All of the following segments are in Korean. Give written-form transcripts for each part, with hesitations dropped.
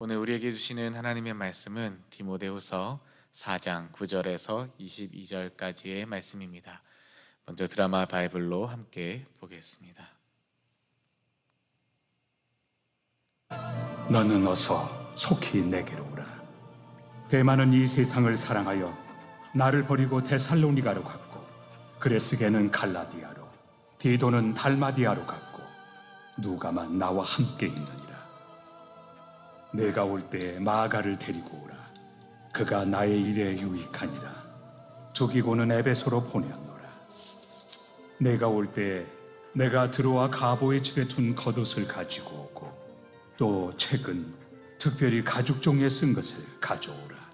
오늘 우리에게 주시는 하나님의 말씀은 디모데후서 4장 9절에서 22절까지의 말씀입니다. 먼저 드라마 바이블로 함께 보겠습니다. 너는 어서 속히 내게로 오라. 대만은 이 세상을 사랑하여 나를 버리고 데살로니가로 갔고, 그레스게는 갈라디아로, 디도는 달마디아로 갔고, 누가만 나와 함께 있느니라. 내가 올 때에 마가를 데리고 오라. 그가 나의 일에 유익하니라. 두기고는 에베소로 보내었노라. 내가 올 때에 내가 드로아 가보의 집에 둔 겉옷을 가지고 오고, 또 책은 특별히 가죽 종이에 쓴 것을 가져오라.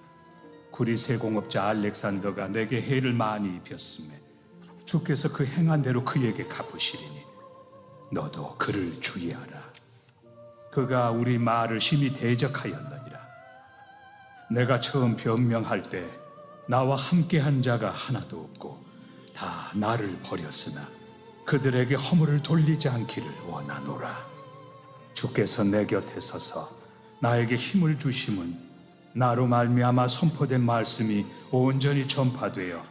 구리 세공업자 알렉산더가 내게 해를 많이 입혔음에 주께서 그 행한 대로 그에게 갚으시리니 너도 그를 주의하라. 그가 우리 말을 심히 대적하였느니라. 내가 처음 변명할 때 나와 함께한 자가 하나도 없고 다 나를 버렸으나 그들에게 허물을 돌리지 않기를 원하노라. 주께서 내 곁에 서서 나에게 힘을 주심은 나로 말미암아 선포된 말씀이 온전히 전파되어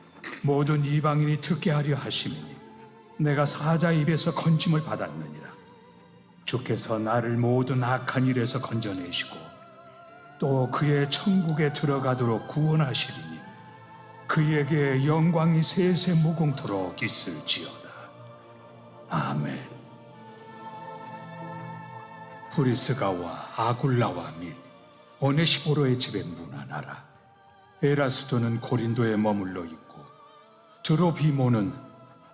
모든 이방인이 듣게 하려 하심이니 내가 사자 입에서 건짐을 받았느니라. 주께서 나를 모든 악한 일에서 건져내시고 또 그의 천국에 들어가도록 구원하시리니 그에게 영광이 세세 무궁토록 있을지어다. 아멘. 브리스가와 아굴라와 및 오네시보로의 집에 문안하라. 에라스도는 고린도에 머물러 있고 드로비모는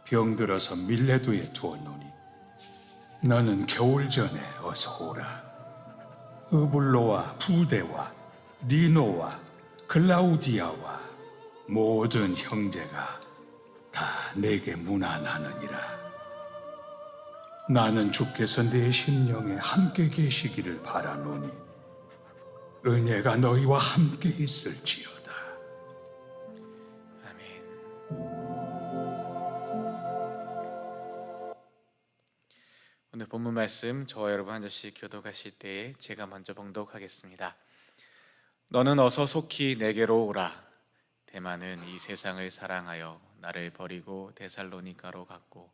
병들어서 밀레도에 두었노니 너는 겨울 전에 어서 오라. 으블로와 부데와 리노와 클라우디아와 모든 형제가 다 내게 문안하느니라. 나는 주께서 내 심령에 함께 계시기를 바라노니 은혜가 너희와 함께 있을지어다. 아멘. 오늘 본문 말씀 저와 여러분 한 절씩 교독하실 때에 제가 먼저 봉독하겠습니다. 너는 어서 속히 내게로 오라. 대만은 이 세상을 사랑하여 나를 버리고 데살로니가로 갔고,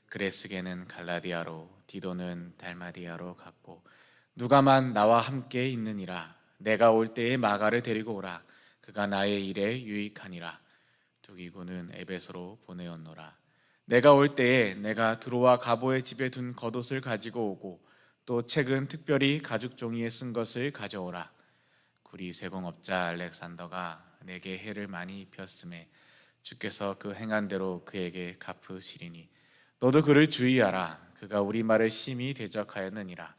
그레스게는 갈라디아로, 디도는 달마디아로 갔고, 누가만 나와 함께 있느니라. 내가 올 때에 마가를 데리고 오라. 그가 나의 일에 유익하니라. 두기고는 에베소로 보내었노라. 내가 올 때에 내가 드로아 가보의 집에 둔 겉옷을 가지고 오고, 또 책은 특별히 가죽 종이에 쓴 것을 가져오라. 구리 세공업자 알렉산더가 내게 해를 많이 입혔음에 주께서 그 행한 대로 그에게 갚으시리니 너도 그를 주의하라. 그가 우리 말을 심히 대적하였느니라.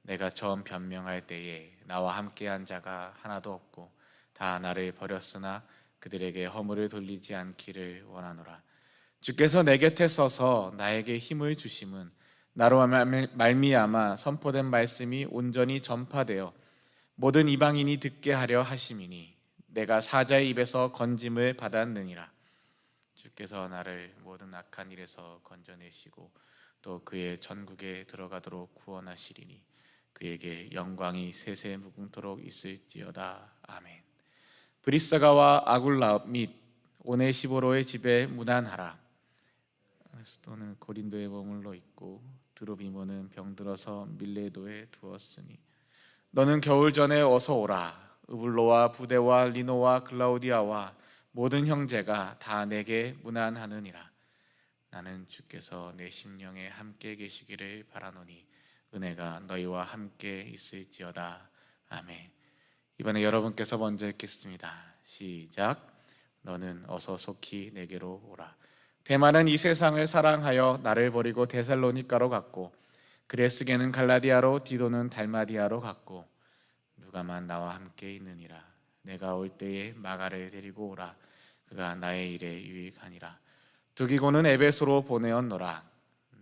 내가 처음 변명할 때에 나와 함께한 자가 하나도 없고 다 나를 버렸으나 그들에게 허물을 돌리지 않기를 원하노라. 주께서 내 곁에 서서 나에게 힘을 주심은 나로 말미암아 선포된 말씀이 온전히 전파되어 모든 이방인이 듣게 하려 하심이니 내가 사자의 입에서 건짐을 받았느니라. 주께서 나를 모든 악한 일에서 건져내시고 또 그의 천국에 들어가도록 구원하시리니 그에게 영광이 세세 무궁토록 있을지어다. 아멘. 브리스가와 아굴라 및 오네시보로의 집에 문안하라. 또는 고린도에 머물러 있고 드로비모는 병들어서 밀레도에 두었으니 너는 겨울 전에 어서 오라. 으블로와 부데와 리노와 클라우디아와 모든 형제가 다 내게 문안하느니라. 나는 주께서 내 심령에 함께 계시기를 바라노니 은혜가 너희와 함께 있을지어다. 아멘. 이번에 여러분께서 먼저 읽겠습니다. 시작. 너는 어서 속히 내게로 오라. 대만은 이 세상을 사랑하여 나를 버리고 데살로니가로 갔고, 그레스게는 갈라디아로, 디도는 달마디아로 갔고, 누가만 나와 함께 있느니라. 내가 올 때에 마가를 데리고 오라. 그가 나의 일에 유익하니라. 두기고는 에베소로 보내었노라.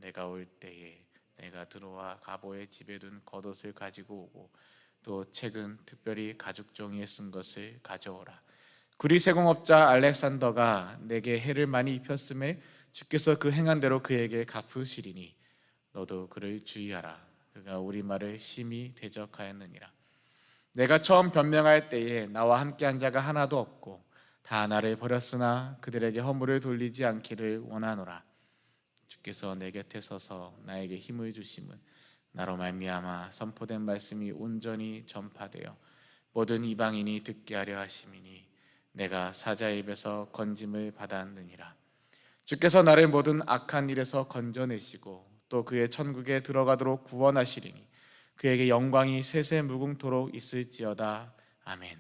내가 올 때에 내가 드로아 가보의 집에 둔 겉옷을 가지고 오고, 또 책은 특별히 가죽 종이에 쓴 것을 가져오라. 구리 세공업자 알렉산더가 내게 해를 많이 입혔음에 주께서 그 행한 대로 그에게 갚으시리니 너도 그를 주의하라. 그가 우리 말을 심히 대적하였느니라. 내가 처음 변명할 때에 나와 함께한 자가 하나도 없고 다 나를 버렸으나 그들에게 허물을 돌리지 않기를 원하노라. 주께서 내 곁에 서서 나에게 힘을 주심은 나로 말미암아 선포된 말씀이 온전히 전파되어 모든 이방인이 듣게 하려 하심이니 내가 사자의 입에서 건짐을 받았느니라. 주께서 나를 모든 악한 일에서 건져내시고 또 그의 천국에 들어가도록 구원하시리니 그에게 영광이 세세 무궁토록 있을지어다. 아멘.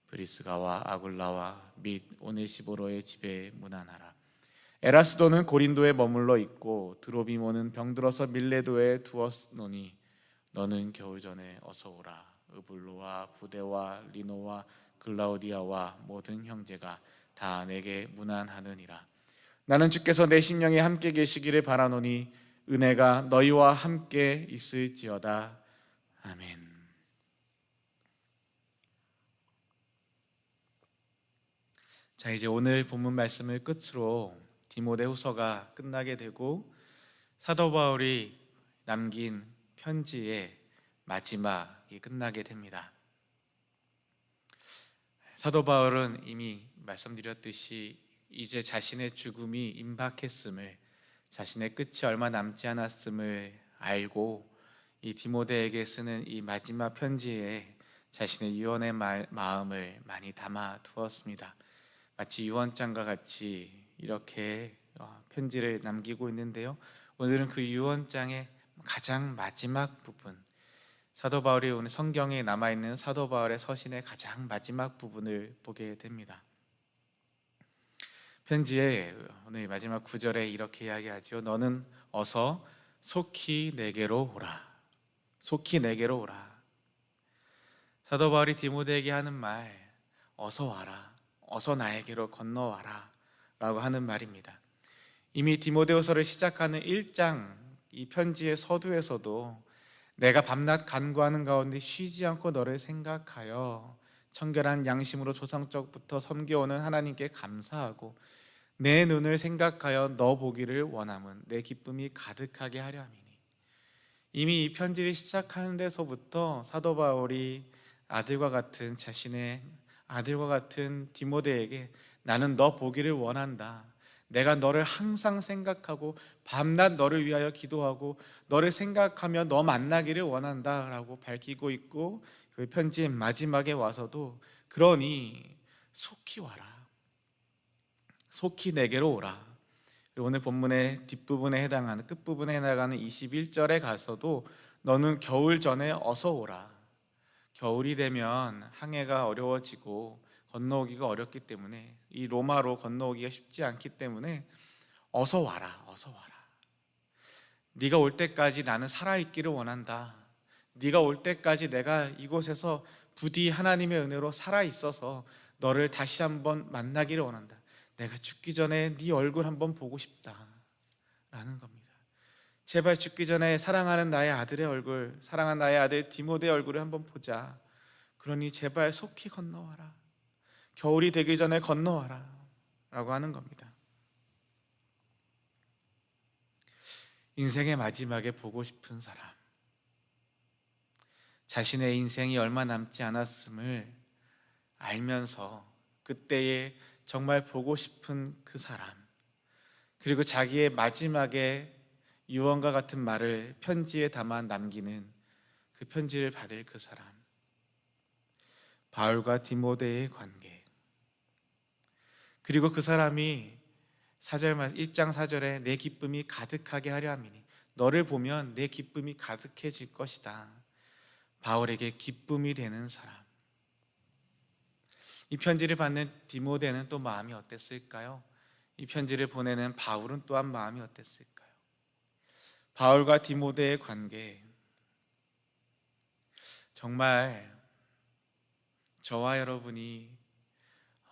브리스가와 아굴라와 및 오네시보로의 집에 문안하라. 에라스도는 고린도에 머물러 있고 드로비모는 병들어서 밀레도에 두었노니 너는 겨울 전에 어서 오라. 으블로와 부데와 리노와 글라우디아와 모든 형제가 다 내게 문안하느니라. 나는 주께서 내 심령에 함께 계시기를 바라노니 은혜가 너희와 함께 있을지어다. 아멘. 자, 이제 오늘 본문 말씀을 끝으로 디모데후서가 끝나게 되고 사도 바울이 남긴 편지의 마지막이 끝나게 됩니다. 사도 바울은 이미 말씀드렸듯이 이제 자신의 죽음이 임박했음을, 자신의 끝이 얼마 남지 않았음을 알고 이 디모데에게 쓰는 이 마지막 편지에 자신의 유언의 마음을 많이 담아 두었습니다. 마치 유언장과 같이 이렇게 편지를 남기고 있는데요. 오늘은 그 유언장의 가장 마지막 부분, 사도 바울이 오늘 성경에 남아있는 사도 바울의 서신의 가장 마지막 부분을 보게 됩니다. 편지의 오늘 마지막 구절에 이렇게 이야기하죠. 너는 어서 속히 내게로 오라. 속히 내게로 오라. 사도 바울이 디모데에게 하는 말, 어서 와라, 어서 나에게로 건너와라 라고 하는 말입니다. 이미 디모데후서를 시작하는 1장 이 편지의 서두에서도 내가 밤낮 간구하는 가운데 쉬지 않고 너를 생각하여 청결한 양심으로 조상적부터 섬겨오는 하나님께 감사하고 내 눈을 생각하여 너 보기를 원함은 내 기쁨이 가득하게 하려 함이니. 이미 이 편지를 시작하는 데서부터 사도 바울이 자신의 아들과 같은 디모데에게 나는 너 보기를 원한다. 내가 너를 항상 생각하고 밤낮 너를 위하여 기도하고 너를 생각하며 너 만나기를 원한다 라고 밝히고 있고, 그 편지의 마지막에 와서도 그러니 속히 와라. 속히 내게로 오라. 오늘 본문의 뒷부분에 해당하는, 끝부분에 해당하는 21절에 가서도 너는 겨울 전에 어서 오라. 겨울이 되면 항해가 어려워지고 건너오기가 어렵기 때문에, 이 로마로 건너오기가 쉽지 않기 때문에 어서 와라, 어서 와라. 네가 올 때까지 나는 살아있기를 원한다. 네가 올 때까지 내가 이곳에서 부디 하나님의 은혜로 살아있어서 너를 다시 한번 만나기를 원한다. 내가 죽기 전에 네 얼굴 한번 보고 싶다 라는 겁니다. 제발 죽기 전에 사랑하는 나의 아들의 얼굴, 사랑하는 나의 아들 디모데의 얼굴을 한번 보자. 그러니 제발 속히 건너와라. 겨울이 되기 전에 건너와라 라고 하는 겁니다. 인생의 마지막에 보고 싶은 사람, 자신의 인생이 얼마 남지 않았음을 알면서 그때에 정말 보고 싶은 그 사람, 그리고 자기의 마지막에 유언과 같은 말을 편지에 담아 남기는 그 편지를 받을 그 사람, 바울과 디모데의 관계, 그리고 그 사람이 1장 4절에 내 기쁨이 가득하게 하려 함이니 너를 보면 내 기쁨이 가득해질 것이다. 바울에게 기쁨이 되는 사람. 이 편지를 받는 디모데는 또 마음이 어땠을까요? 이 편지를 보내는 바울은 또한 마음이 어땠을까요? 바울과 디모데의 관계, 정말 저와 여러분이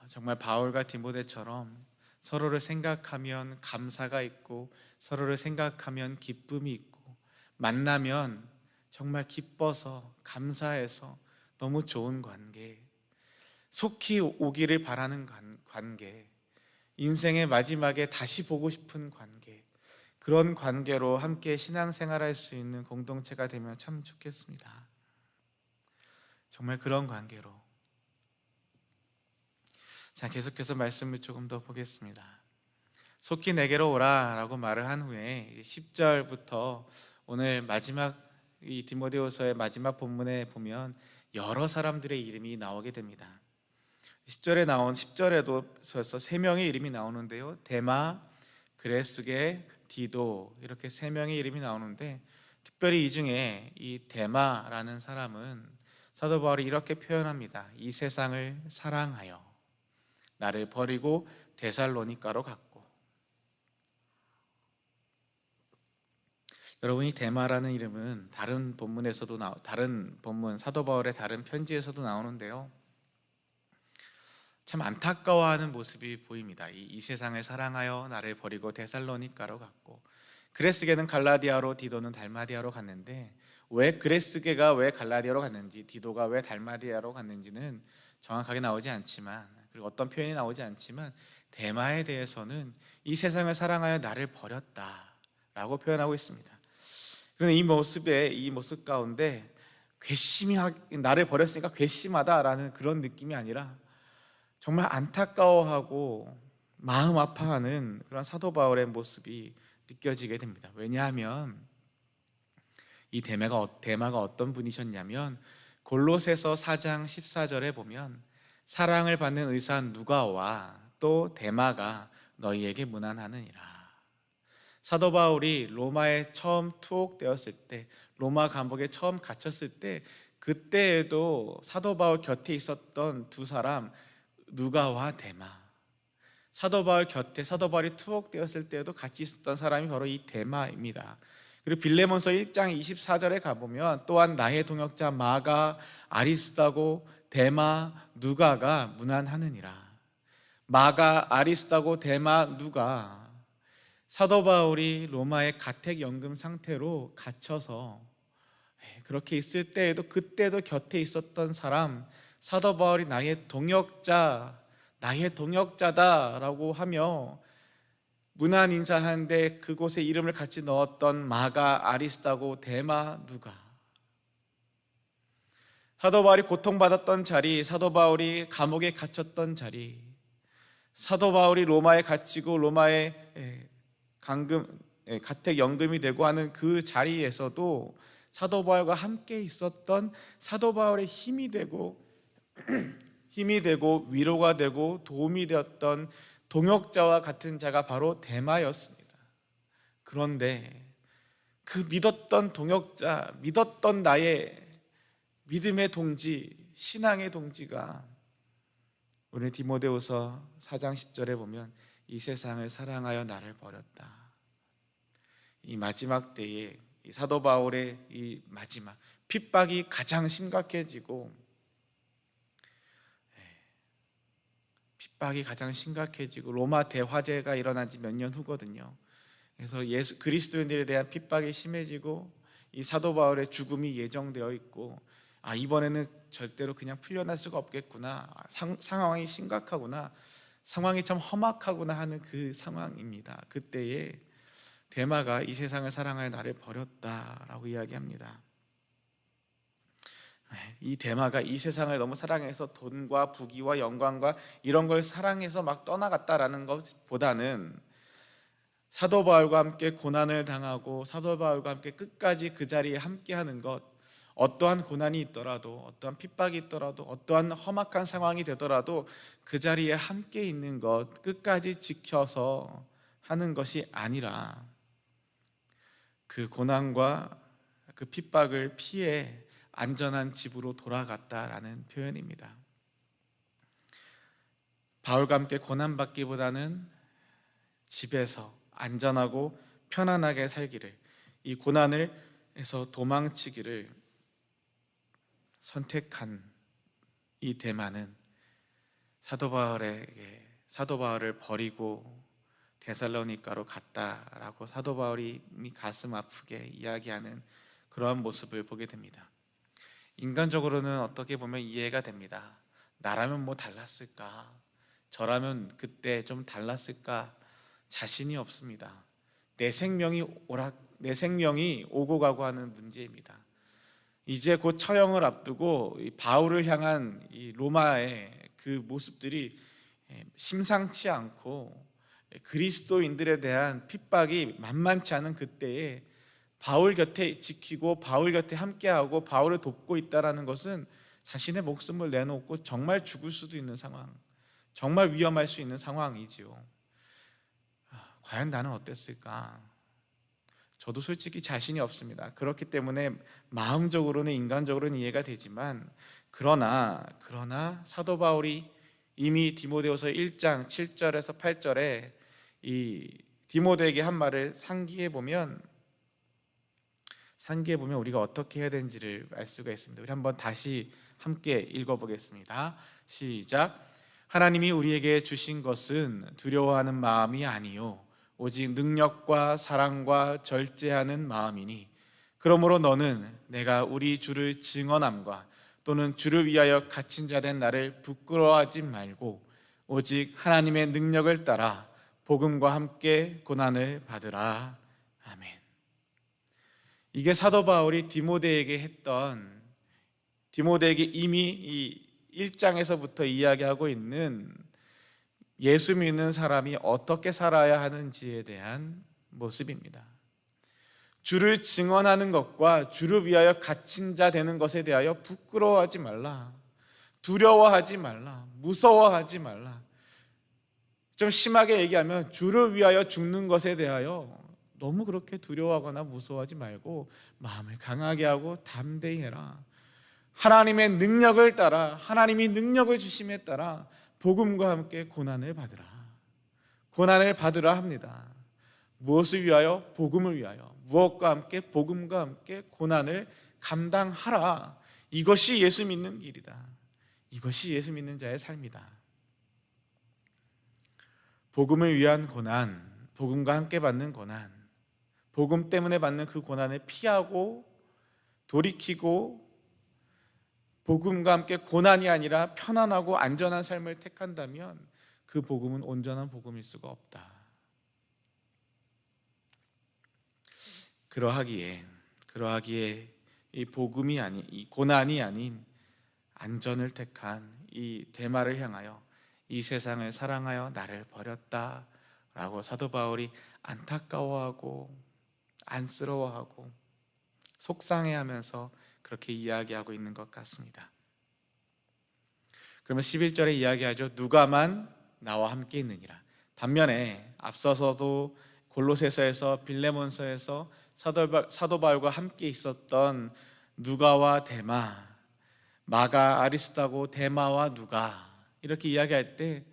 정말 바울과 디모데처럼 서로를 생각하면 감사가 있고 서로를 생각하면 기쁨이 있고 만나면 정말 기뻐서 감사해서 너무 좋은 관계, 속히 오기를 바라는 관계, 인생의 마지막에 다시 보고 싶은 관계, 그런 관계로 함께 신앙생활할 수 있는 공동체가 되면 참 좋겠습니다. 정말 그런 관계로. 자, 계속해서 말씀을 조금 더 보겠습니다. 속히 내게로 오라라고 말을 한 후에 10절부터 오늘 마지막 이 디모데후서의 마지막 본문에 보면 여러 사람들의 이름이 나오게 됩니다. 10절에도 벌써 세 명의 이름이 나오는데요. 데마, 그레스게, 디도 이렇게 세 명의 이름이 나오는데 특별히 이 중에 이 데마라는 사람은 사도 바울이 이렇게 표현합니다. 이 세상을 사랑하여 나를 버리고 데살로니가로 갔고. 여러분이 데마라는 이름은 다른 본문에서도 다른 본문 사도 바울의 다른 편지에서도 나오는데요. 참 안타까워하는 모습이 보입니다. 이 세상을 사랑하여 나를 버리고 데살로니가로 갔고, 그레스게는 갈라디아로, 디도는 달마디아로 갔는데 왜 그레스게가 왜 갈라디아로 갔는지, 디도가 왜 달마디아로 갔는지는 정확하게 나오지 않지만, 그리고 어떤 표현이 나오지 않지만 데마에 대해서는 이 세상을 사랑하여 나를 버렸다라고 표현하고 있습니다. 그런데 이 모습 가운데 나를 버렸으니까 괘씸하다라는 그런 느낌이 아니라 정말 안타까워하고 마음 아파하는 그런 사도 바울의 모습이 느껴지게 됩니다. 왜냐하면 이 데마가 어떤 분이셨냐면 골로새서 4장 14절에 보면 사랑을 받는 의사 누가와 또 데마가 너희에게 문안하느니라. 사도 바울이 로마에 처음 투옥되었을 때, 로마 감옥에 처음 갇혔을 때, 그때에도 사도 바울 곁에 있었던 두 사람, 누가와 데마. 사도 바울이 투옥되었을 때에도 같이 있었던 사람이 바로 이 데마입니다. 그리고 빌레몬서 1장 24절에 가보면 또한 나의 동역자 마가, 아리스다고, 데마, 누가가 문안하느니라. 마가, 아리스다고, 데마, 누가 사도 바울이 로마의 가택연금 상태로 갇혀서 그렇게 있을 때에도 그때도 곁에 있었던 사람, 사도 바울이 나의 동역자다라고 하며 문안 인사하는데 그곳에 이름을 같이 넣었던 마가, 아리스다고, 데마, 누가. 사도 바울이 고통받았던 자리, 사도 바울이 감옥에 갇혔던 자리, 사도 바울이 로마에 갇히고 로마에 가택연금이 되고 하는 그 자리에서도 사도 바울과 함께 있었던 사도 바울의 힘이 되고 위로가 되고 도움이 되었던 동역자와 같은 자가 바로 데마였습니다. 그런데 그 믿었던 동역자, 믿었던 나의 믿음의 동지, 신앙의 동지가 오늘 디모데후서 4장 10절에 보면 이 세상을 사랑하여 나를 버렸다. 이 마지막 때에 이 사도 바울의 이 마지막 핍박이 가장 심각해지고 로마 대화재가 일어난 지 몇 년 후거든요. 그래서 그리스도인들에 대한 핍박이 심해지고 이 사도 바울의 죽음이 예정되어 있고 이번에는 절대로 그냥 풀려날 수가 없겠구나, 상황이 심각하구나, 상황이 참 험악하구나 하는 그 상황입니다. 그때에 데마가 이 세상을 사랑하여 나를 버렸다라고 이야기합니다. 이 데마가 이 세상을 너무 사랑해서 돈과 부귀와 영광과 이런 걸 사랑해서 막 떠나갔다라는 것보다는 사도 바울과 함께 고난을 당하고 사도 바울과 함께 끝까지 그 자리에 함께하는 것, 어떠한 고난이 있더라도, 어떠한 핍박이 있더라도, 어떠한 험악한 상황이 되더라도 그 자리에 함께 있는 것, 끝까지 지켜서 하는 것이 아니라 그 고난과 그 핍박을 피해 안전한 집으로 돌아갔다라는 표현입니다. 바울과 함께 고난받기보다는 집에서 안전하고 편안하게 살기를, 이 고난에서 도망치기를 선택한 이 데마는 사도 바울을 버리고 데살로니가로 갔다라고 사도 바울이 가슴 아프게 이야기하는 그러한 모습을 보게 됩니다. 인간적으로는 어떻게 보면 이해가 됩니다. 나라면 뭐 달랐을까? 저라면 그때 좀 달랐을까? 자신이 없습니다. 내 생명이 오고 가고 하는 문제입니다. 이제 곧 처형을 앞두고 이 바울을 향한 이 로마의 그 모습들이 심상치 않고 그리스도인들에 대한 핍박이 만만치 않은 그때에 바울 곁에 지키고 바울 곁에 함께하고 바울을 돕고 있다라는 것은 자신의 목숨을 내놓고 정말 죽을 수도 있는 상황, 정말 위험할 수 있는 상황이지요. 과연 나는 어땠을까? 저도 솔직히 자신이 없습니다. 그렇기 때문에 마음적으로는 인간적으로는 이해가 되지만 그러나 사도 바울이 이미 디모데후서 1장 7절에서 8절에 이 디모데에게 한 말을 상기해 보면 우리가 어떻게 해야 되는지를 알 수가 있습니다. 우리 한번 다시 함께 읽어보겠습니다. 시작. 하나님이 우리에게 주신 것은 두려워하는 마음이 아니요 오직 능력과 사랑과 절제하는 마음이니 그러므로 너는 내가 우리 주를 증언함과 또는 주를 위하여 갇힌 자 된 나를 부끄러워하지 말고 오직 하나님의 능력을 따라 복음과 함께 고난을 받으라. 아멘. 이게 사도 바울이 디모데에게 이미 이 1장에서부터 이야기하고 있는 예수 믿는 사람이 어떻게 살아야 하는지에 대한 모습입니다. 주를 증언하는 것과 주를 위하여 갇힌 자 되는 것에 대하여 부끄러워하지 말라. 두려워하지 말라. 무서워하지 말라. 좀 심하게 얘기하면 주를 위하여 죽는 것에 대하여 너무 그렇게 두려워하거나 무서워하지 말고 마음을 강하게 하고 담대히 해라. 하나님의 능력을 따라, 하나님이 능력을 주심에 따라 복음과 함께 고난을 받으라. 고난을 받으라 합니다. 무엇을 위하여? 복음을 위하여. 무엇과 함께? 복음과 함께 고난을 감당하라. 이것이 예수 믿는 길이다. 이것이 예수 믿는 자의 삶이다. 복음을 위한 고난, 복음과 함께 받는 고난, 복음 때문에 받는 그 고난을 피하고 돌이키고 복음과 함께 고난이 아니라 편안하고 안전한 삶을 택한다면 그 복음은 온전한 복음일 수가 없다. 그러하기에 이 복음이 아닌, 이 고난이 아닌 안전을 택한 이 데마를 향하여 이 세상을 사랑하여 나를 버렸다라고 사도 바울이 안타까워하고 안쓰러워하고 속상해하면서 그렇게 이야기하고 있는 것 같습니다. 그러면 11절에 이야기하죠. 누가만 나와 함께 있느니라. 반면에 앞서서도 골로새서에서 빌레몬서에서 사도 바울과 함께 있었던 누가와 데마, 마가, 아리스타고, 데마와 누가 이렇게 이야기할 때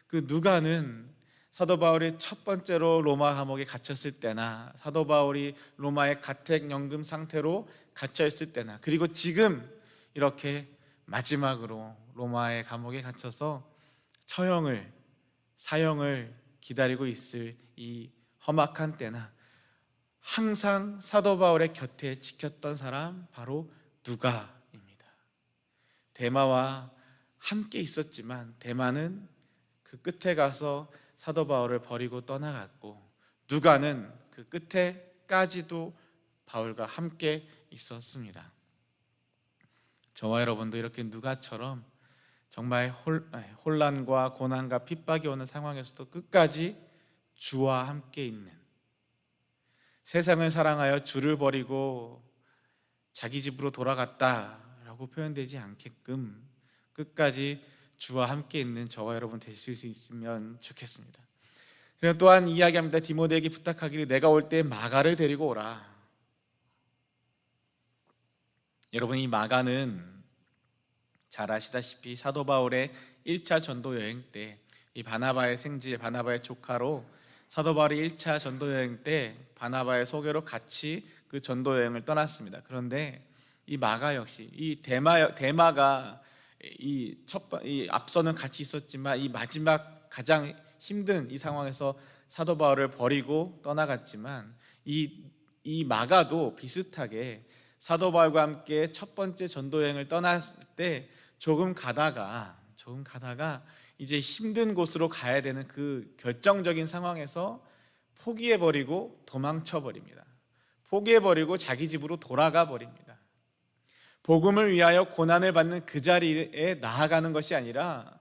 그 누가는 사도 바울이 첫 번째로 로마 감옥에 갇혔을 때나 사도 바울이 로마의 가택연금 상태로 갇혀 있을 때나 그리고 지금 이렇게 마지막으로 로마의 감옥에 갇혀서 처형을 사형을 기다리고 있을 이 험악한 때나 항상 사도 바울의 곁에 지켰던 사람 바로 누가입니다. 데마와 함께 있었지만 데마는 그 끝에 가서 사도 바울을 버리고 떠나갔고 누가는 그 끝에까지도 바울과 함께 있었습니다. 저와 여러분도 이렇게 누가처럼 정말 혼란과 고난과 핍박이 오는 상황에서도 끝까지 주와 함께 있는, 세상을 사랑하여 주를 버리고 자기 집으로 돌아갔다라고 표현되지 않게끔 끝까지 주와 함께 있는 저와 여러분 되실 수 있으면 좋겠습니다. 그리고 또한 이야기합니다. 디모데에게 부탁하기를 내가 올 때 마가를 데리고 오라. 여러분, 이 마가는 잘 아시다시피 사도 바울의 1차 전도 여행 때 이 바나바의 생질, 바나바의 조카로 사도 바울이 1차 전도 여행 때 바나바의 소개로 같이 그 전도 여행을 떠났습니다. 그런데 이 마가 역시 이 데마가 이 앞서는 같이 있었지만 이 마지막 가장 힘든 이 상황에서 사도 바울을 버리고 떠나갔지만 이 마가도 비슷하게 사도 바울과 함께 첫 번째 전도 여행을 떠났을 때 조금 가다가 이제 힘든 곳으로 가야 되는 그 결정적인 상황에서 포기해버리고 도망쳐 버립니다. 포기해버리고 자기 집으로 돌아가 버립니다. 복음을 위하여 고난을 받는 그 자리에 나아가는 것이 아니라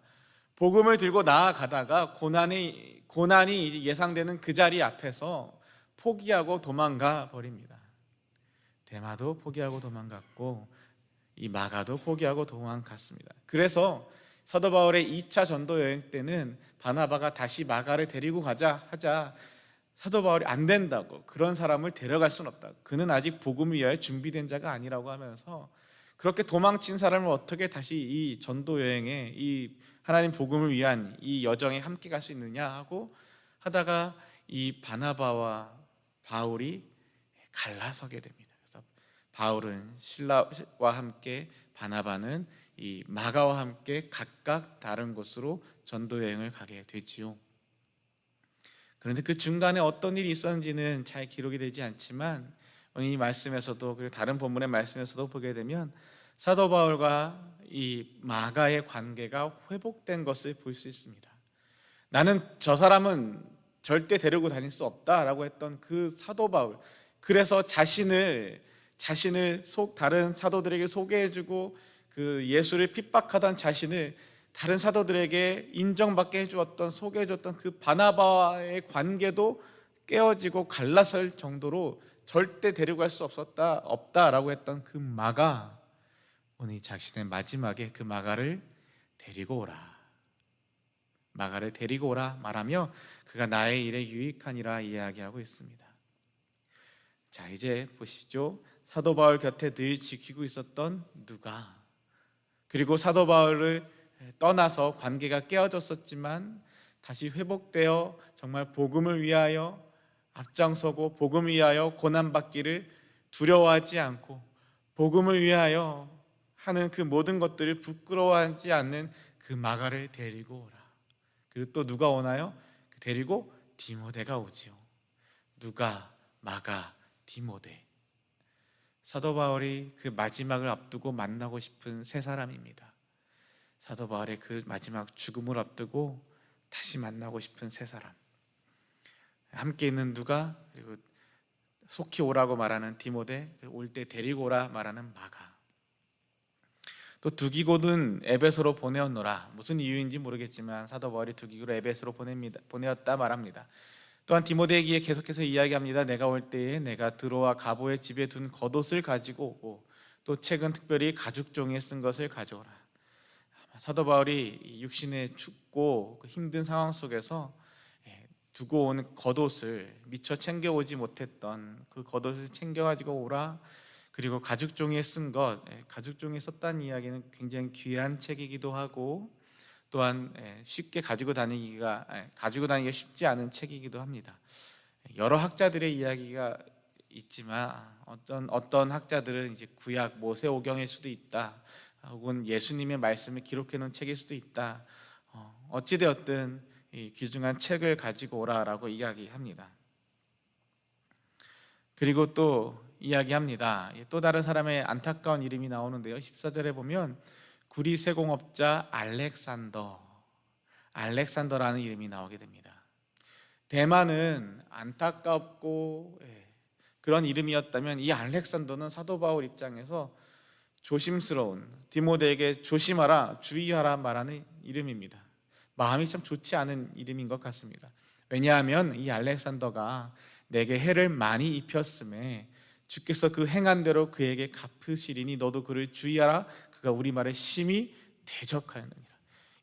복음을 들고 나아가다가 고난이 예상되는 그 자리 앞에서 포기하고 도망가 버립니다. 데마도 포기하고 도망갔고 이 마가도 포기하고 도망갔습니다. 그래서 사도 바울의 2차 전도 여행 때는 바나바가 다시 마가를 데리고 가자 하자 사도 바울이 안 된다고, 그런 사람을 데려갈 수는 없다, 그는 아직 복음을 위하여 준비된 자가 아니라고 하면서 그렇게 도망친 사람을 어떻게 다시 이 전도 여행에, 이 하나님 복음을 위한 이 여정에 함께 갈 수 있느냐 하고 하다가 이 바나바와 바울이 갈라서게 됩니다. 그래서 바울은 실라와 함께, 바나바는 이 마가와 함께 각각 다른 곳으로 전도 여행을 가게 되지요. 그런데 그 중간에 어떤 일이 있었는지는 잘 기록이 되지 않지만 오늘 이 말씀에서도, 그리고 다른 본문의 말씀에서도 보게 되면 사도 바울과 이 마가의 관계가 회복된 것을 볼 수 있습니다. 나는 저 사람은 절대 데리고 다닐 수 없다라고 했던 그 사도 바울, 그래서 자신을 다른 사도들에게 소개해주고 그 예수를 핍박하던 자신을 다른 사도들에게 인정받게 해주었던, 소개해줬던 그 바나바와의 관계도 깨어지고 갈라설 정도로 절대 데려갈 수 없다라고 했던 그 마가, 오늘 자신의 마지막에 그 마가를 데리고 오라 말하며 그가 나의 일에 유익하니라 이야기하고 있습니다. 자, 이제 보시죠. 사도 바울 곁에 늘 지키고 있었던 누가, 그리고 사도 바울을 떠나서 관계가 깨어졌었지만 다시 회복되어 정말 복음을 위하여 앞장서고 복음을 위하여 고난받기를 두려워하지 않고 복음을 위하여 하는 그 모든 것들을 부끄러워하지 않는 그 마가를 데리고 오라. 그리고 또 누가 오나요? 데리고 디모데가 오지요. 누가, 마가, 디모데. 사도 바울이 그 마지막을 앞두고 만나고 싶은 세 사람입니다. 사도 바울의 그 마지막 죽음을 앞두고 다시 만나고 싶은 세 사람. 함께 있는 누가, 그리고 속히 오라고 말하는 디모데, 올 때 데리고 오라 말하는 마가. 또 두기고는 에베소로 보내었노라. 무슨 이유인지 모르겠지만 사도 바울이 두기고를 에베소로 보내었다 말합니다. 또한 디모데에게 계속해서 이야기합니다. 내가 올 때에 내가 드로와 가보의 집에 둔 겉옷을 가지고 오고 또 책은 특별히 가죽 종이에 쓴 것을 가져오라. 사도 바울이 육신의 춥고 힘든 상황 속에서 두고 온 겉옷을, 미처 챙겨오지 못했던 그 겉옷을 챙겨가지고 오라. 그리고 가죽 종이에 쓴 것, 가죽 종이에 썼다는 이야기는 굉장히 귀한 책이기도 하고 또한 쉽게 가지고 다니기가 쉽지 않은 책이기도 합니다. 여러 학자들의 이야기가 있지만 어떤 학자들은 이제 구약 모세오경일 수도 있다, 혹은 예수님의 말씀을 기록해 놓은 책일 수도 있다. 어찌 되었든 이 귀중한 책을 가지고 오라라고 이야기합니다. 그리고 또 이야기합니다. 또 다른 사람의 안타까운 이름이 나오는데요. 14절에 보면 구리 세공업자 알렉산더라는 이름이 나오게 됩니다. 대만은 안타깝고 그런 이름이었다면 이 알렉산더는 사도 바울 입장에서 조심스러운, 디모데에게 조심하라, 주의하라 말하는 이름입니다. 마음이 참 좋지 않은 이름인 것 같습니다. 왜냐하면 이 알렉산더가 내게 해를 많이 입혔음에 주께서 그 행한 대로 그에게 갚으시리니 너도 그를 주의하라. 그가 우리 말에 심히 대적하였느니라.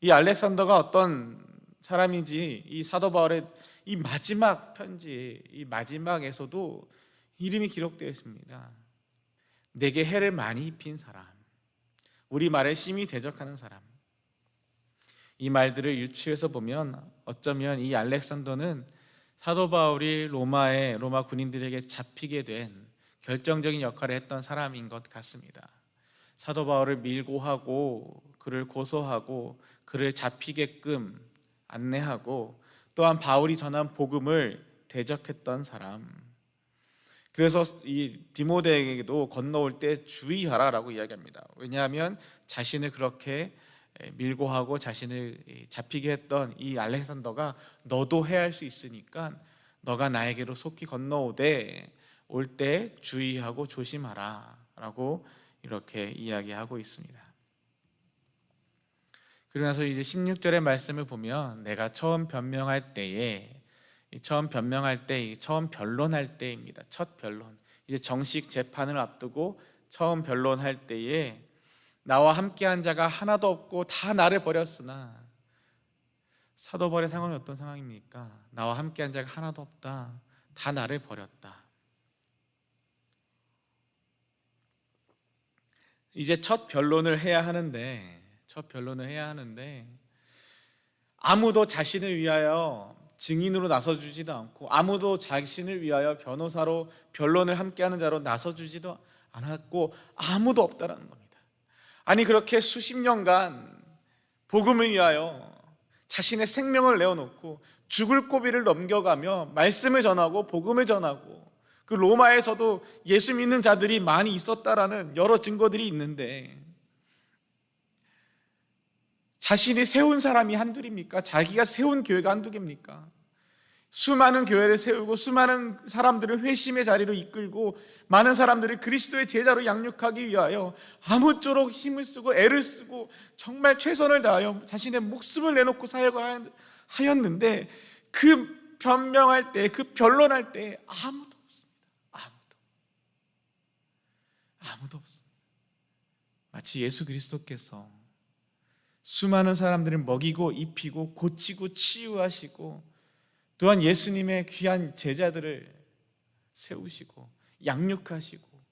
이 알렉산더가 어떤 사람인지 이 사도 바울의 이 마지막 편지, 이 마지막에서도 이름이 기록되어 있습니다. 내게 해를 많이 입힌 사람, 우리 말에 심히 대적하는 사람. 이 말들을 유추해서 보면 어쩌면 이 알렉산더는 사도 바울이 로마 군인들에게 잡히게 된 결정적인 역할을 했던 사람인 것 같습니다. 사도 바울을 밀고 하고 그를 고소하고 그를 잡히게끔 안내하고 또한 바울이 전한 복음을 대적했던 사람. 그래서 이 디모데에게도 건너올 때 주의하라라고 이야기합니다. 왜냐하면 자신을 그렇게 밀고 하고 자신을 잡히게 했던 이 알렉산더가 너도 해할 수 있으니까 너가 나에게로 속히 건너오되 올 때 주의하고 조심하라 라고 이렇게 이야기하고 있습니다. 그러고 나서 이제 16절의 말씀을 보면 내가 처음 변명할 때에 처음 변론할 때입니다. 첫 변론. 이제 정식 재판을 앞두고 처음 변론할 때에 나와 함께한 자가 하나도 없고 다 나를 버렸으나, 사도 바울의 상황이 어떤 상황입니까? 나와 함께한 자가 하나도 없다. 다 나를 버렸다. 이제 첫 변론을 해야 하는데 아무도 자신을 위하여 증인으로 나서주지도 않고 아무도 자신을 위하여 변호사로 변론을 함께하는 자로 나서주지도 않았고 아무도 없다라는 겁니다. 아니 그렇게 수십 년간 복음을 위하여 자신의 생명을 내어놓고 죽을 고비를 넘겨가며 말씀을 전하고 복음을 전하고 그 로마에서도 예수 믿는 자들이 많이 있었다라는 여러 증거들이 있는데, 자신이 세운 사람이 한둘입니까? 자기가 세운 교회가 한두 개입니까? 수많은 교회를 세우고 수많은 사람들을 회심의 자리로 이끌고 많은 사람들을 그리스도의 제자로 양육하기 위하여 아무쪼록 힘을 쓰고 애를 쓰고 정말 최선을 다하여 자신의 목숨을 내놓고 사역하였는데 그 변명할 때, 그 변론할 때 아무도 없습니다. 아무도 없습니다. 마치 예수 그리스도께서 수많은 사람들을 먹이고 입히고 고치고 치유하시고 또한 예수님의 귀한 제자들을 세우시고 양육하시고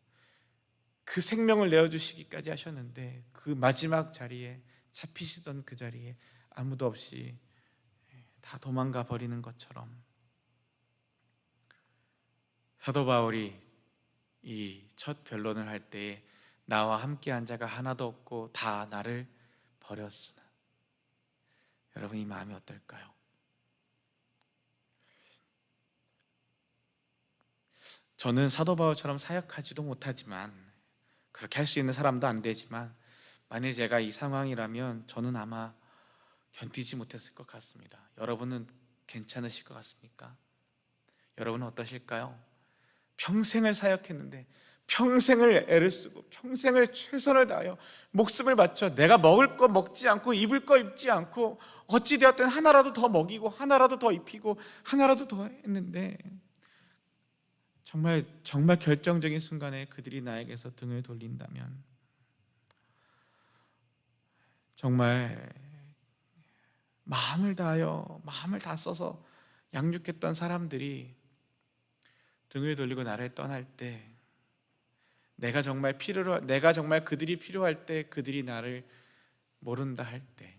그 생명을 내어주시기까지 하셨는데, 그 마지막 자리에 잡히시던 그 자리에 아무도 없이 다 도망가 버리는 것처럼 사도 바울이 이 첫 변론을 할 때에 나와 함께한 자가 하나도 없고 다 나를 버렸으나, 여러분 이 마음이 어떨까요? 저는 사도 바울처럼 사역하지도 못하지만, 그렇게 할 수 있는 사람도 안 되지만, 만약 제가 이 상황이라면 저는 아마 견디지 못했을 것 같습니다. 여러분은 괜찮으실 것 같습니까? 여러분은 어떠실까요? 평생을 사역했는데 평생을 애를 쓰고 평생을 최선을 다하여 목숨을 바쳐 내가 먹을 거 먹지 않고 입을 거 입지 않고 어찌되었든 하나라도 더 먹이고 하나라도 더 입히고 하나라도 더 했는데, 정말 결정적인 순간에 그들이 나에게서 등을 돌린다면, 정말 마음을 다 써서 양육했던 사람들이 등을 돌리고 나를 떠날 때, 내가 정말 그들이 필요할 때 그들이 나를 모른다 할 때,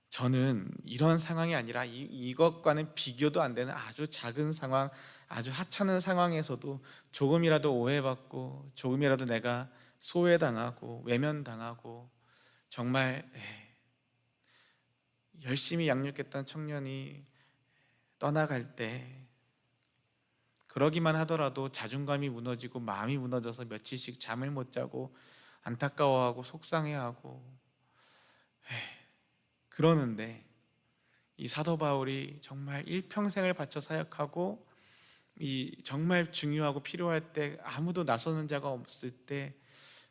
저는 이런 상황이 아니라 이것과는 비교도 안 되는 아주 작은 상황, 아주 하찮은 상황에서도 조금이라도 오해받고 조금이라도 내가 소외당하고 외면당하고 정말 열심히 양육했던 청년이 떠나갈 때, 그러기만 하더라도 자존감이 무너지고 마음이 무너져서 며칠씩 잠을 못 자고 안타까워하고 속상해하고 그러는데, 이 사도 바울이 정말 일평생을 바쳐 사역하고 이 정말 중요하고 필요할 때 아무도 나서는 자가 없을 때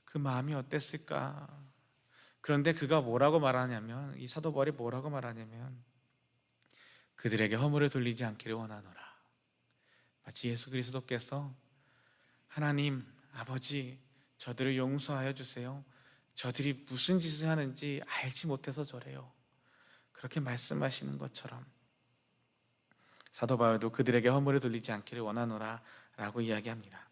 그 마음이 어땠을까? 그런데 그가 뭐라고 말하냐면, 이 사도 바울이 뭐라고 말하냐면, 그들에게 허물을 돌리지 않기를 원하노라. 마치 예수 그리스도께서 하나님 아버지, 저들을 용서하여 주세요, 저들이 무슨 짓을 하는지 알지 못해서 저래요, 그렇게 말씀하시는 것처럼 사도 바울도 그들에게 허물을 돌리지 않기를 원하노라 라고 이야기합니다.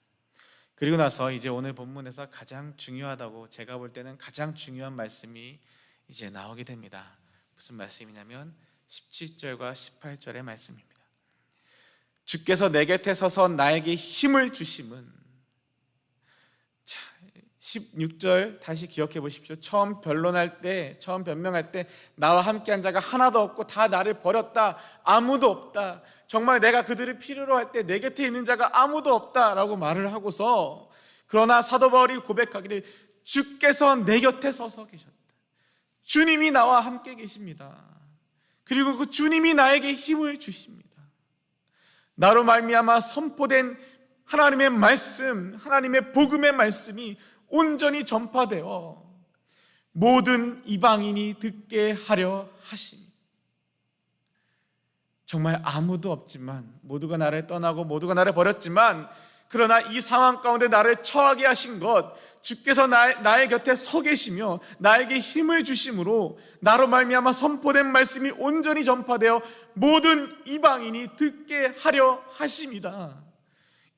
그리고 나서 이제 오늘 본문에서 가장 중요하다고 제가 볼 때는 가장 중요한 말씀이 이제 나오게 됩니다. 무슨 말씀이냐면 17절과 18절의 말씀입니다. 주께서 내 곁에 서서 나에게 힘을 주심은, 자, 16절 다시 기억해 보십시오. 처음 변명할 때 나와 함께한 자가 하나도 없고 다 나를 버렸다, 아무도 없다, 정말 내가 그들을 필요로 할 때 내 곁에 있는 자가 아무도 없다라고 말을 하고서, 그러나 사도 바울이 고백하기를 주께서 내 곁에 서서 계셨다, 주님이 나와 함께 계십니다. 그리고 그 주님이 나에게 힘을 주십니다. 나로 말미암아 선포된 하나님의 말씀, 하나님의 복음의 말씀이 온전히 전파되어 모든 이방인이 듣게 하려 하심이. 정말 아무도 없지만, 모두가 나를 떠나고 모두가 나를 버렸지만, 그러나 이 상황 가운데 나를 처하게 하신 것, 주께서 나의 곁에 서 계시며 나에게 힘을 주심으로 나로 말미암아 선포된 말씀이 온전히 전파되어 모든 이방인이 듣게 하려 하심이다.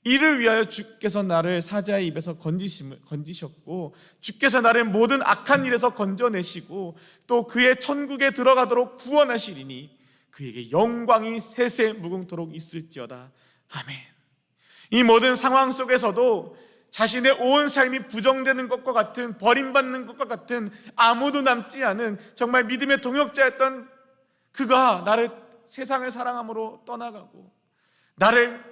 이를 위하여 주께서 나를 사자의 입에서 건지셨고, 주께서 나를 모든 악한 일에서 건져내시고 또 그의 천국에 들어가도록 구원하시리니 그에게 영광이 세세 무궁토록 있을지어다. 아멘. 이 모든 상황 속에서도 자신의 온 삶이 부정되는 것과 같은, 버림받는 것과 같은, 아무도 남지 않은 정말 믿음의 동역자였던 그가 나를, 세상을 사랑함으로 떠나가고 나를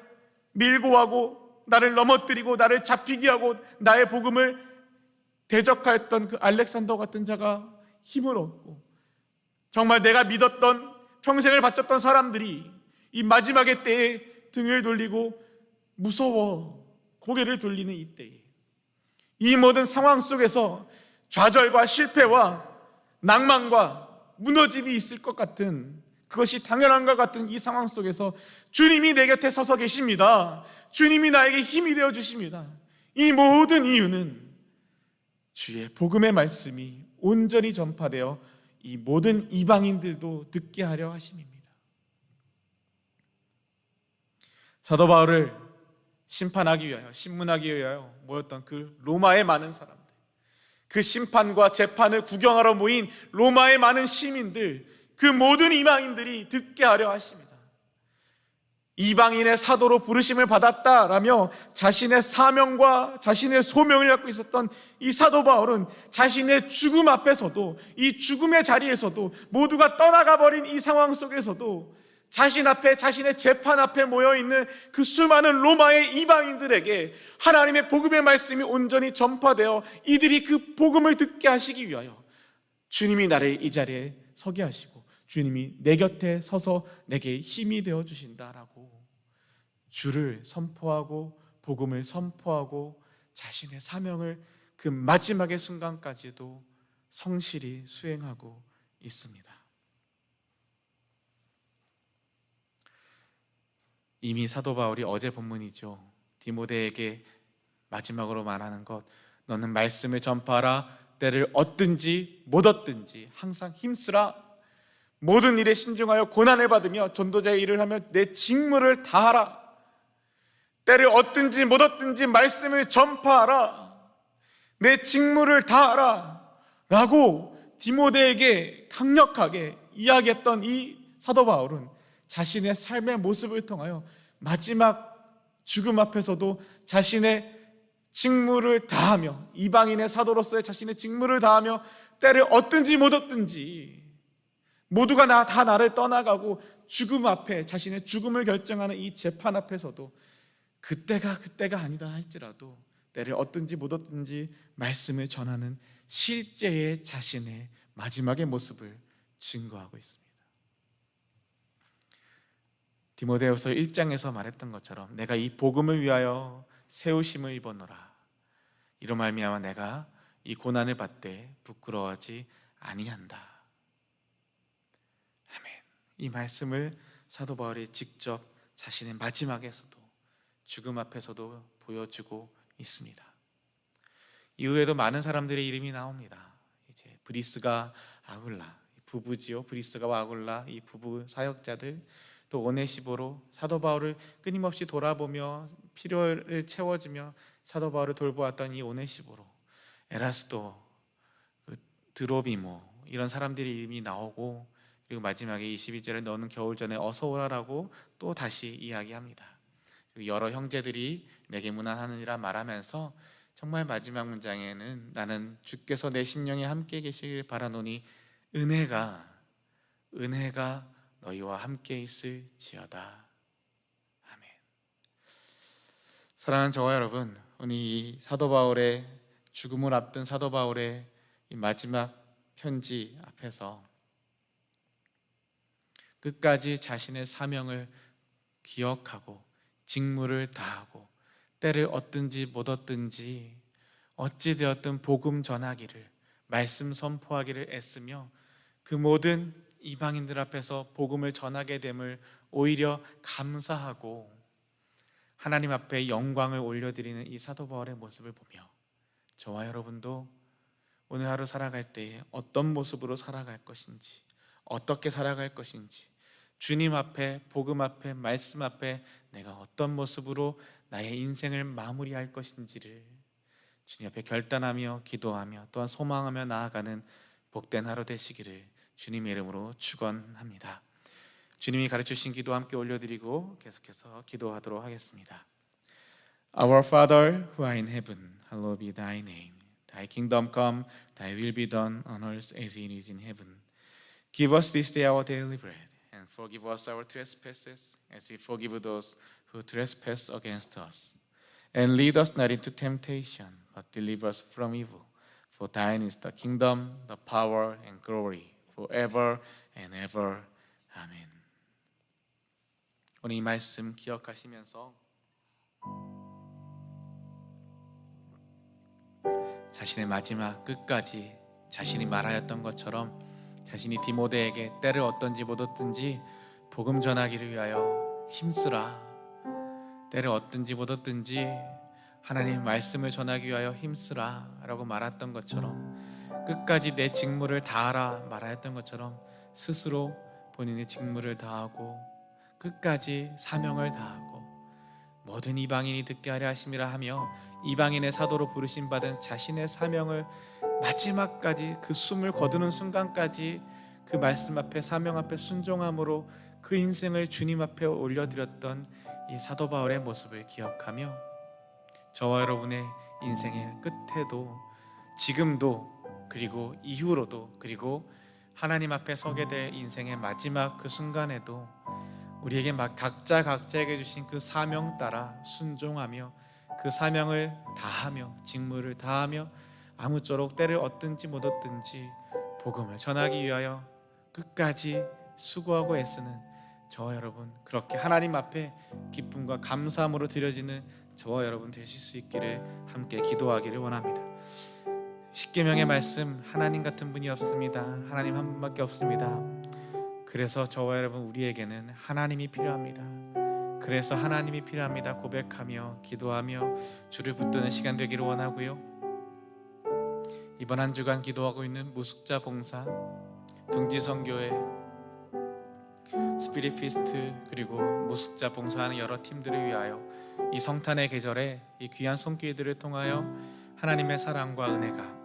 밀고 하고 나를 넘어뜨리고 나를 잡히게 하고 나의 복음을 대적하였던 그 알렉산더 같은 자가 힘을 얻고, 정말 내가 믿었던, 평생을 바쳤던 사람들이 이 마지막의 때에 등을 돌리고 무서워 고개를 돌리는 이때에, 이 모든 상황 속에서 좌절과 실패와 낭만과 무너짐이 있을 것 같은, 그것이 당연한 것 같은 이 상황 속에서 주님이 내 곁에 서서 계십니다. 주님이 나에게 힘이 되어 주십니다. 이 모든 이유는 주의 복음의 말씀이 온전히 전파되어 이 모든 이방인들도 듣게 하려 하심입니다. 사도 바울을 심판하기 위하여, 신문하기 위하여 모였던 그 로마의 많은 사람들, 그 심판과 재판을 구경하러 모인 로마의 많은 시민들, 그 모든 이방인들이 듣게 하려 하십니다. 이방인의 사도로 부르심을 받았다라며 자신의 사명과 자신의 소명을 갖고 있었던 이 사도 바울은 자신의 죽음 앞에서도, 이 죽음의 자리에서도, 모두가 떠나가 버린 이 상황 속에서도 자신 앞에, 자신의 재판 앞에 모여있는 그 수많은 로마의 이방인들에게 하나님의 복음의 말씀이 온전히 전파되어 이들이 그 복음을 듣게 하시기 위하여 주님이 나를 이 자리에 서게 하시고 주님이 내 곁에 서서 내게 힘이 되어 주신다라고 주를 선포하고 복음을 선포하고 자신의 사명을 그 마지막의 순간까지도 성실히 수행하고 있습니다. 이미 사도 바울이 어제 본문이죠, 디모데에게 마지막으로 말하는 것, 너는 말씀을 전파하라. 때를 얻든지 못 얻든지 항상 힘쓰라. 모든 일에 신중하여 고난을 받으며 전도자의 일을 하며 내 직무를 다하라. 때를 얻든지 못 얻든지 말씀을 전파하라. 내 직무를 다하라 라고 디모데에게 강력하게 이야기했던 이 사도 바울은 자신의 삶의 모습을 통하여 마지막 죽음 앞에서도 자신의 직무를 다하며, 이방인의 사도로서의 자신의 직무를 다하며 때를 얻든지 못 얻든지 모두가 다 나를 떠나가고 죽음 앞에 자신의 죽음을 결정하는 이 재판 앞에서도 그때가 아니다 할지라도 때를 얻든지 못 얻든지 말씀을 전하는 실제의 자신의 마지막의 모습을 증거하고 있습니다. 디모데후서 1장에서 말했던 것처럼 내가 이 복음을 위하여 세우심을 입었노라. 이로 말미암아 내가 이 고난을 받되 부끄러워하지 아니한다. 아멘. 이 말씀을 사도 바울이 직접 자신의 마지막에서도, 죽음 앞에서도 보여주고 있습니다. 이후에도 많은 사람들의 이름이 나옵니다. 이제 브리스가, 아굴라 부부지요. 브리스가와 아굴라 이 부부 사역자들, 또 오네시보로 사도 바울을 끊임없이 돌아보며 필요를 채워주며 사도 바울을 돌보았던 이 오네시보로, 에라스도, 드로비모, 이런 사람들의 이름이 나오고, 그리고 마지막에 22절에 너는 겨울 전에 어서 오라라고 또 다시 이야기합니다. 그리고 여러 형제들이 내게 문안하느니라 말하면서 정말 마지막 문장에는 나는 주께서 내 심령에 함께 계시길 바라노니 은혜가 너희와 함께 있을지어다. 아멘. 사랑하는 저와 여러분, 오늘 이 사도 바울의 죽음을 앞둔 사도 바울의 이 마지막 편지 앞에서 끝까지 자신의 사명을 기억하고 직무를 다하고 때를 얻든지 못 얻든지 어찌 되었든 복음 전하기를, 말씀 선포하기를 애쓰며 그 모든 이방인들 앞에서 복음을 전하게 됨을 오히려 감사하고 하나님 앞에 영광을 올려드리는 이 사도 바울의 모습을 보며 저와 여러분도 오늘 하루 살아갈 때에 어떤 모습으로 살아갈 것인지, 어떻게 살아갈 것인지, 주님 앞에, 복음 앞에, 말씀 앞에 내가 어떤 모습으로 나의 인생을 마무리할 것인지를 주님 앞에 결단하며 기도하며 또한 소망하며 나아가는 복된 하루 되시기를 주님의 이름으로 축원합니다. 주님이 가르치신 기도 함께 올려드리고 계속해서 기도하도록 하겠습니다. Our Father who art in heaven, hallowed be thy name. Thy kingdom come, thy will be done on earth as it is in heaven. Give us this day our daily bread, and forgive us our trespasses, as we forgive those who trespass against us. And lead us not into temptation, but deliver us from evil. For thine is the kingdom, the power, and glory, forever and ever. 아멘. 오늘 이 말씀 기억하시면서 자신의 마지막 끝까지 자신이 말하였던 것처럼 자신이 디모데에게 때를 얻든지 못 얻든지 복음 전하기를 위하여 힘쓰라, 때를 얻든지 못 얻든지 하나님의 말씀을 전하기 위하여 힘쓰라 라고 말했던 것처럼, 끝까지 내 직무를 다하라 말하였던 것처럼 스스로 본인의 직무를 다하고 끝까지 사명을 다하고 모든 이방인이 듣게 하려 하심이라 하며 이방인의 사도로 부르심 받은 자신의 사명을 마지막까지, 그 숨을 거두는 순간까지 그 말씀 앞에, 사명 앞에 순종함으로 그 인생을 주님 앞에 올려드렸던 이 사도 바울의 모습을 기억하며 저와 여러분의 인생의 끝에도, 지금도, 그리고 이후로도, 그리고 하나님 앞에 서게 될 인생의 마지막 그 순간에도 우리에게 각자에게 주신 그 사명 따라 순종하며 그 사명을 다하며 직무를 다하며 아무쪼록 때를 얻든지 못 얻든지 복음을 전하기 위하여 끝까지 수고하고 애쓰는 저와 여러분, 그렇게 하나님 앞에 기쁨과 감사함으로 드려지는 저와 여러분 되실 수 있기를 함께 기도하기를 원합니다. 십계명의 말씀, 하나님 같은 분이 없습니다. 하나님 한 분밖에 없습니다. 그래서 저와 여러분, 우리에게는 하나님이 필요합니다. 그래서 하나님이 필요합니다. 고백하며 기도하며 주를 붙드는 시간 되기를 원하고요. 이번 한 주간 기도하고 있는 무숙자 봉사, 둥지선교회, 스피릿 피스트, 그리고 무숙자 봉사하는 여러 팀들을 위하여 이 성탄의 계절에 이 귀한 손길들을 통하여 하나님의 사랑과 은혜가,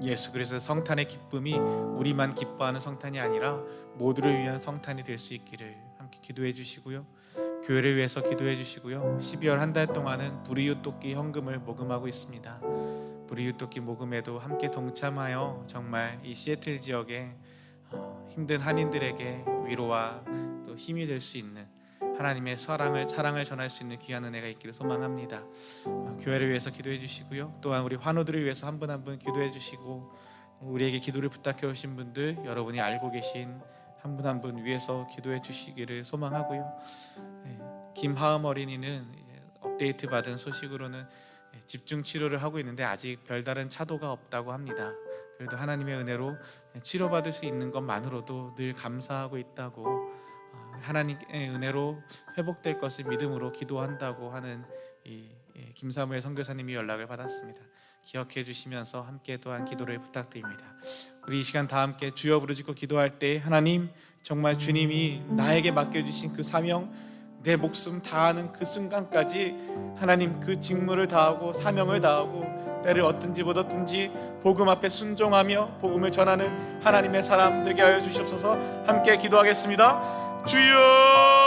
예수 그리스도의 성탄의 기쁨이 우리만 기뻐하는 성탄이 아니라 모두를 위한 성탄이 될 수 있기를 함께 기도해 주시고요. 교회를 위해서 기도해 주시고요. 12월 한 달 동안은 불이웃돕기 헌금을 모금하고 있습니다. 불이웃돕기 모금에도 함께 동참하여 정말 이 시애틀 지역에 힘든 한인들에게 위로와 또 힘이 될 수 있는 하나님의 사랑을 전할 수 있는 귀한 은혜가 있기를 소망합니다. 교회를 위해서 기도해 주시고요. 또한 우리 환우들을 위해서 한 분 한 분 기도해 주시고, 우리에게 기도를 부탁해 오신 분들, 여러분이 알고 계신 한 분 한 분 위해서 기도해 주시기를 소망하고요. 김하음 어린이는 업데이트 받은 소식으로는 집중 치료를 하고 있는데 아직 별다른 차도가 없다고 합니다. 그래도 하나님의 은혜로 치료받을 수 있는 것만으로도 늘 감사하고 있다고, 하나님의 은혜로 회복될 것을 믿음으로 기도한다고 하는 이 김사무엘 선교사님이 연락을 받았습니다. 기억해 주시면서 함께 또한 기도를 부탁드립니다. 우리 이 시간 다 함께 주여 부르짖고 기도할 때, 하나님 정말 주님이 나에게 맡겨주신 그 사명, 내 목숨 다하는 그 순간까지 하나님 그 직무를 다하고 사명을 다하고 때를 얻든지 못 얻든지 복음 앞에 순종하며 복음을 전하는 하나님의 사람 되게 하여 주시옵소서. 함께 기도하겠습니다. 주여